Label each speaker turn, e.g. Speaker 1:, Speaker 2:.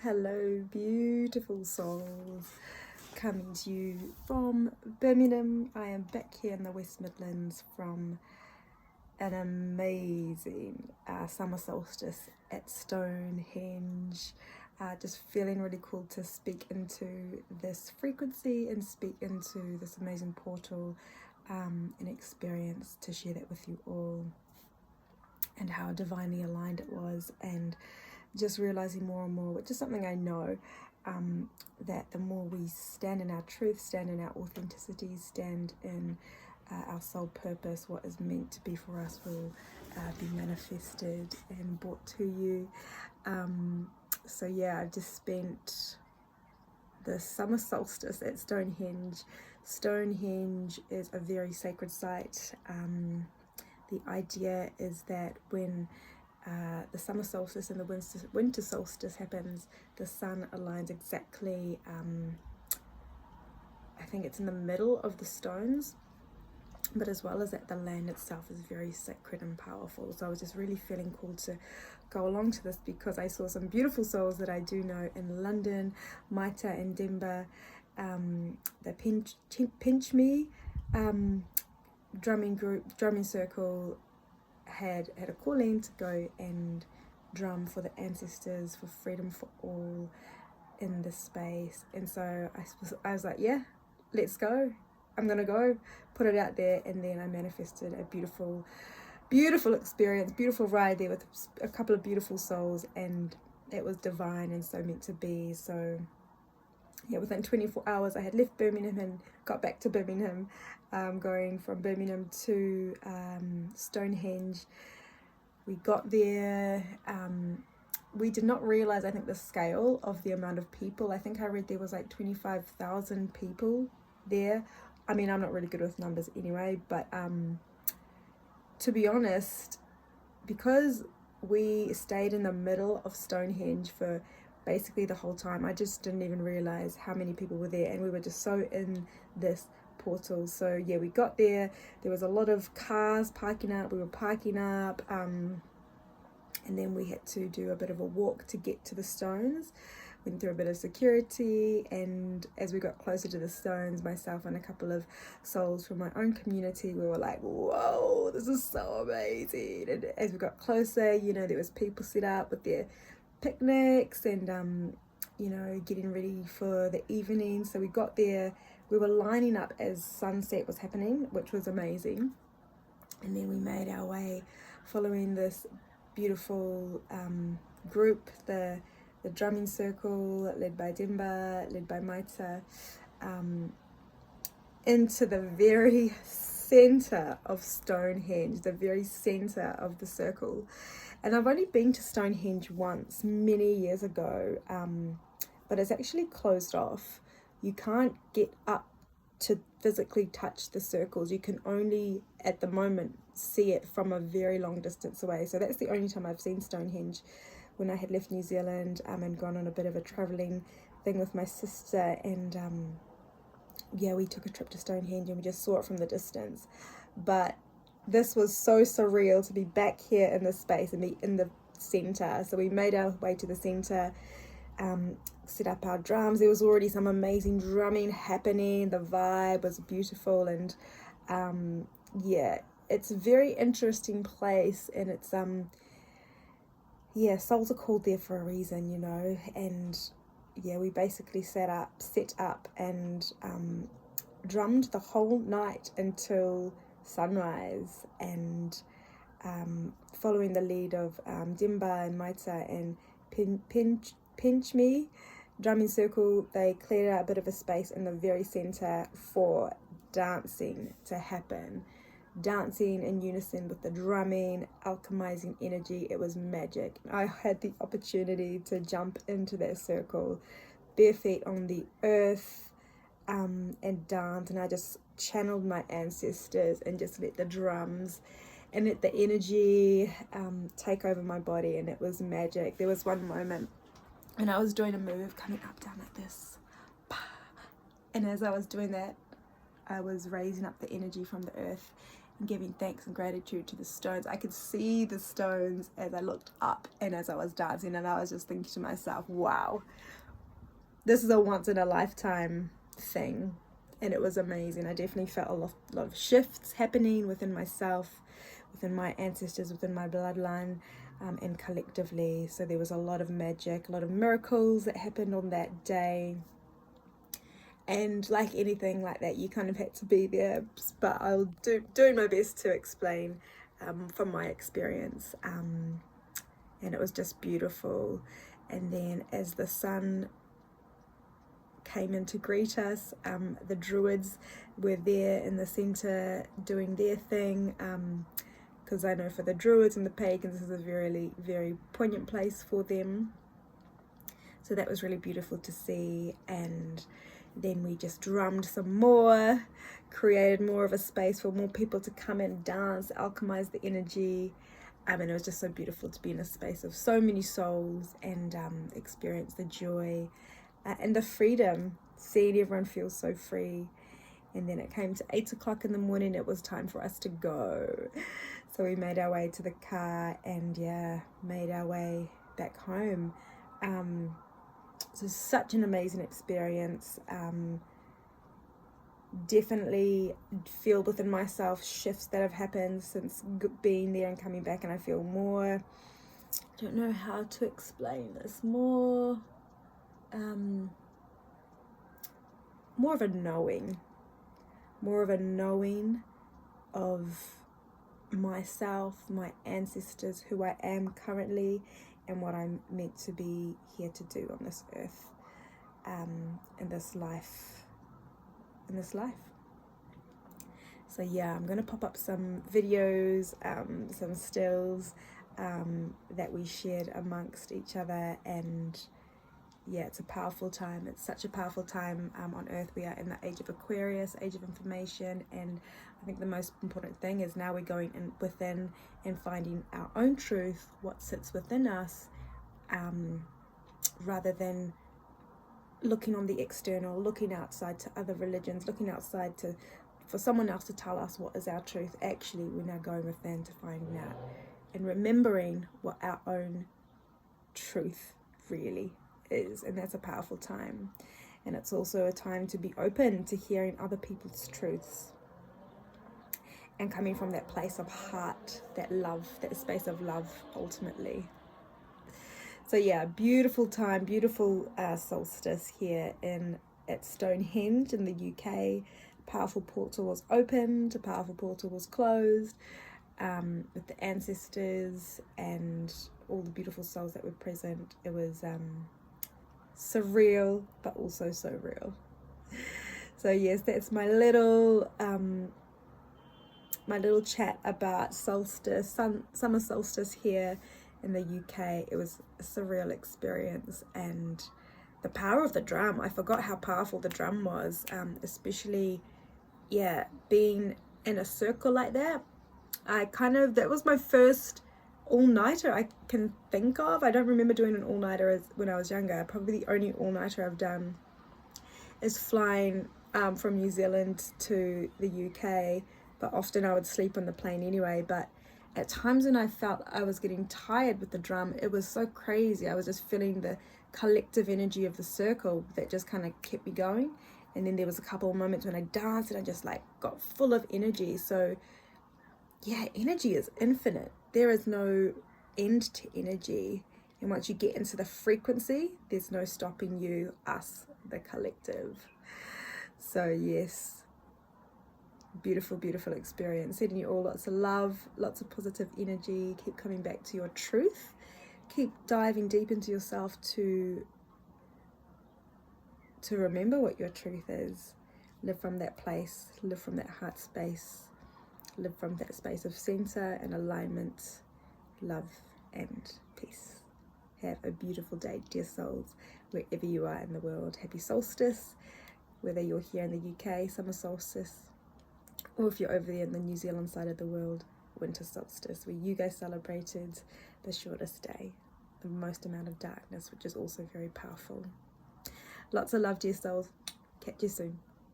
Speaker 1: Hello, beautiful souls, coming to you from Birmingham. I am back here in the West Midlands from an amazing summer solstice at StoneHenge. Just feeling really cool to speak into this frequency and speak into this amazing portal and experience, to share that with you all, and how divinely aligned it was, and just realizing more and more, which is something I know, that the more we stand in our truth, stand in our authenticity, stand in our soul purpose, what is meant to be for us will be manifested and brought to you. So yeah, I've just spent the summer solstice at StoneHenge. StoneHenge is a very sacred site. The idea is that when the summer solstice and the winter solstice happens, the sun aligns exactly, I think it's in the middle of the stones, but as well as that, the land itself is very sacred and powerful. So I was just really feeling called to go along to this, because I saw some beautiful souls that I do know in London, Maita and Demba, the Penchmi drumming circle had a calling to go and drum for the ancestors, for freedom for all in this space. And so I was like, yeah, let's go. I'm gonna go put it out there. And then I manifested a beautiful experience, beautiful ride there with a couple of beautiful souls, and it was divine and so meant to be. So yeah, within 24 hours I had left Birmingham and got back to Birmingham, going from Birmingham to StoneHenge. We got there, we did not realize, I think, the scale of the amount of people. I think I read there was like 25,000 people there. I mean, I'm not really good with numbers anyway, but to be honest, because we stayed in the middle of StoneHenge for basically the whole time, I just didn't even realize how many people were there, and we were just so in this portal. So yeah, we got there was a lot of cars parking up, we were parking up, and then we had to do a bit of a walk to get to the stones. Went through a bit of security, and as we got closer to the stones, myself and a couple of souls from my own community, we were like, whoa, this is so amazing. And as we got closer, you know, there was people set up with their picnics and you know, getting ready for the evening. So we got there, we were lining up as sunset was happening, which was amazing. And then we made our way, following this beautiful group, the drumming circle led by Demba, led by Maita, into the very center of StoneHenge, the very center of the circle. And I've only been to StoneHenge once, many years ago, but it's actually closed off. You can't get up to physically touch the circles. You can only, at the moment, see it from a very long distance away. So that's the only time I've seen StoneHenge, when I had left New Zealand and gone on a bit of a traveling thing with my sister. And yeah, we took a trip to StoneHenge and we just saw it from the distance. But this was so surreal to be back here in this space and be in the center. So we made our way to the center, set up our drums. There was already some amazing drumming happening. The vibe was beautiful, and yeah, it's a very interesting place, and it's yeah, souls are called there for a reason, you know. And yeah, we basically set up and drummed the whole night until sunrise, and following the lead of Demba and Maita and Penchmi drumming circle, they cleared out a bit of a space in the very center for dancing to happen. Dancing in unison with the drumming, alchemizing energy. It was magic. I had the opportunity to jump into that circle, bare feet on the earth, and dance, and I just channeled my ancestors and just let the drums and let the energy take over my body, and it was magic. There was one moment and I was doing a move coming up, down like this, and as I was doing that, I was raising up the energy from the earth, and giving thanks and gratitude to the stones. I could see the stones as I looked up and as I was dancing, and I was just thinking to myself, wow, this is a once in a lifetime thing. And it was amazing. I definitely felt a lot of shifts happening within myself, within my ancestors, within my bloodline, and collectively. So there was a lot of magic, a lot of miracles that happened on that day. And like anything like that, you kind of had to be there. But I'll doing my best to explain from my experience. And it was just beautiful. And then as the sun came in to greet us, the druids were there in the center doing their thing, because I know for the druids and the pagans, this is a very, very poignant place for them. So that was really beautiful to see. And then we just drummed some more, created more of a space for more people to come and dance, alchemize the energy. And it was just so beautiful to be in a space of so many souls and experience the joy and the freedom, seeing everyone feel so free. And then it came to 8 o'clock in the morning. It was time for us to go. So we made our way to the car and made our way back home. So such an amazing experience. Definitely feel within myself shifts that have happened since being there and coming back, and I feel more, I don't know how to explain this, more of a knowing of myself, my ancestors, who I am currently, and what I'm meant to be here to do on this earth, in this life. So I'm going to pop up some videos, some stills that we shared amongst each other, and it's a powerful time. It's such a powerful time on earth. We are in the age of Aquarius, age of information, and I think the most important thing is now we're going in within and finding our own truth, what sits within us, rather than looking on the external, looking outside to other religions, looking outside for someone else to tell us what is our truth. Actually, we're now going within to finding out and remembering what our own truth really is. And that's a powerful time. And it's also a time to be open to hearing other people's truths and coming from that place of heart, that love, that space of love ultimately. So beautiful time, beautiful solstice here at StoneHenge in the UK. A powerful portal was opened, a powerful portal was closed, with the ancestors and all the beautiful souls that were present. It was surreal, but also so real. So yes, that's my little chat about solstice, summer solstice here in the UK. It was a surreal experience, and the power of the drum. I forgot how powerful the drum was, especially being in a circle like that. That was my first all-nighter I can think of. I don't remember doing an all-nighter when I was younger. Probably the only all-nighter I've done is flying from New Zealand to the UK, but often I would sleep on the plane anyway. But at times when I felt I was getting tired with the drum, it was so crazy. I was just feeling the collective energy of the circle that just kind of kept me going. And then there was a couple of moments when I danced and I just got full of energy. So energy is infinite. There is no end to energy. And once you get into the frequency, there's no stopping you, us, the collective. So yes, beautiful, beautiful experience. Sending you all lots of love, lots of positive energy. Keep coming back to your truth. Keep diving deep into yourself to remember what your truth is. Live from that place, live from that heart space, live from that space of center and alignment, love and peace. Have a beautiful day, dear souls, wherever you are in the world. Happy solstice, whether you're here in the UK, summer solstice, or if you're over there in the New Zealand side of the world, winter solstice, where you guys celebrated the shortest day, the most amount of darkness, which is also very powerful. Lots of love, dear souls. Catch you soon.